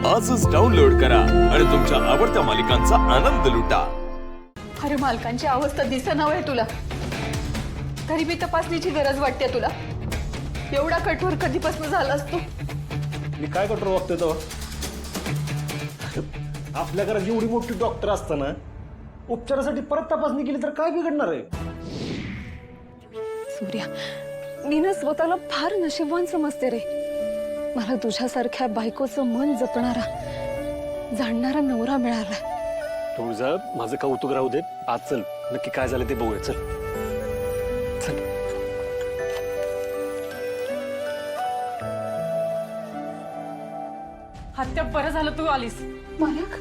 आजच डाउनलोड करा आणि तुमच्या आवडत्या मालिकांचा आनंद लुटा। अरे मालकांची अवस्था दिसेना आहे तुला, तरी बी तपासणीची गरज वाटते तुला। एवढा कठोर कधीपासून झालास तू? मी काय कठोर वागतोय तो? आपल्या घरात एवढी मोठी डॉक्टर असताना उपचारासाठी परत तपासणी केली तर काय बिघडणार आहे? सूर्या, मी ना स्वतःला फार नशीबवान समजते रे। मला तुझ्यासारख्या बायकोचं मन जपणारा जाणणारा नवरा मिळाला। तुझं माझं कौतुक राहू दे, आज चल नक्की काय झालं ते बघूया। चल चल। हत्या बरं झालं तू आलीस। मालक,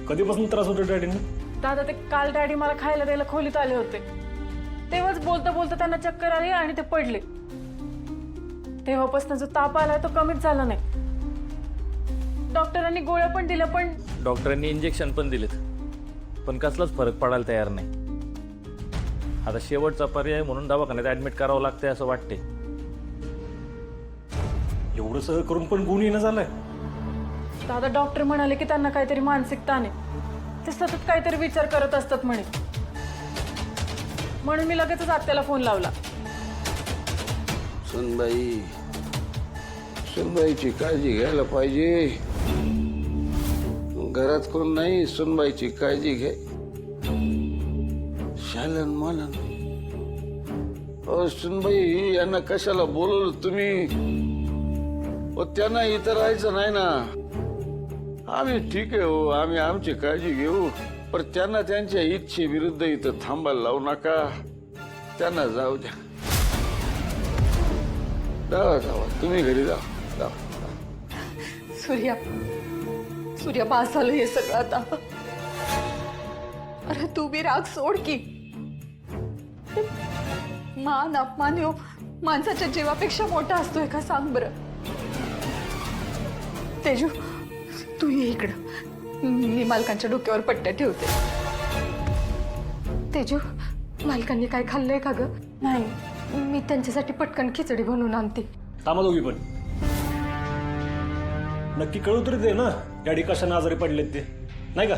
कधीपासून त्रास होतो डॅडीने? दादा ते काल डॅडी मला खायला द्यायला खोलीत आले होते, तेव्हाच बोलता बोलता त्यांना चक्कर आली आणि ते पडले। तेव्हापासून जो ताप आलाय तो कमीच झाला नाही। डॉक्टरांनी गोळ्या पण दिल्या, पण डॉक्टरांनी इंजेक्शन पण दिलेत, पण कसलाच फरक पडायला तयार नाही। आता शेवटचा पर्याय म्हणून दवाखान्यात ऍडमिट करावं लागतंय असं वाटते। एवढं सगळं करून पण गुण येणं झालंय? दादा डॉक्टर म्हणाले की त्यांना काहीतरी मानसिक ताण आहे, ते सतत काहीतरी विचार करत असतात म्हणे। म्हणून मी लगेचच आत्याला फोन लावला। सुनबाईची काळजी घ्यायला पाहिजे। घरात कोण नाही, सुनबाईची काळजी घे। शालन मालन सुनबाई यांना कशाला बोलवलं तुम्ही? त्यांना इथं राहायचं नाही ना। आम्ही ठीक आहे हो, आम्ही आमची काळजी घेऊ, पण त्यांना त्यांच्या इच्छेविरुद्ध इथं थांबायला लावू नका। त्यांना जाऊ द्या। जावा जावा, तुम्ही घरी जावा। सूर्या, सूर्या, बास झालं हे सगळं आता। अरे तू बी राग सोड की। मान अपमान हो माणसाच्या जीवापेक्षा मोठा असतोय का सांग बरं? तेजू, तू ये इकडं, मी मालकांच्या डोक्यावर पट्ट्या ठेवते। तेजू, मालकांनी काय खाल्लंय का ग? नाही, मी त्यांच्यासाठी पटकन खिचडी बनवून आणते। थांबा दोघी पण। नक्की कळू तरी दे ना डॅडी कशाने आजारी पडलेत ते, नाही का?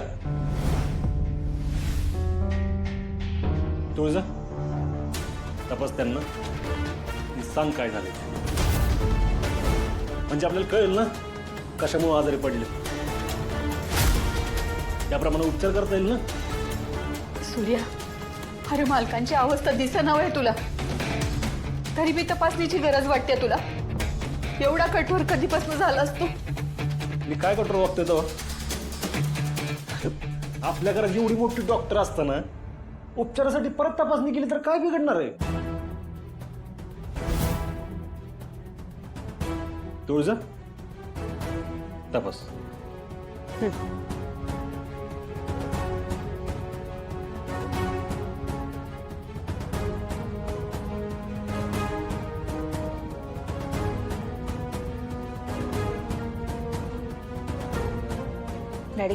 तुळजा, तपास त्यांना, सांग काय झालं, म्हणजे आपल्याला कळेल ना कशामुळे आजारी पडले, त्याप्रमाणे उपचार करता येईल ना। सूर्या, अरे मालकांची अवस्था दिसेना आहे तुला, तरी बी तपासणीची गरज वाटते तुला। एवढा कठोर कधीपासून झालास तू? मी काय कठोर वागतोय तो? आपल्या घरात एवढी मोठी डॉक्टर असताना उपचारासाठी परत तपासणी केली तर काय बिघडणार आहे? तुळजा, तपास। डॅडी,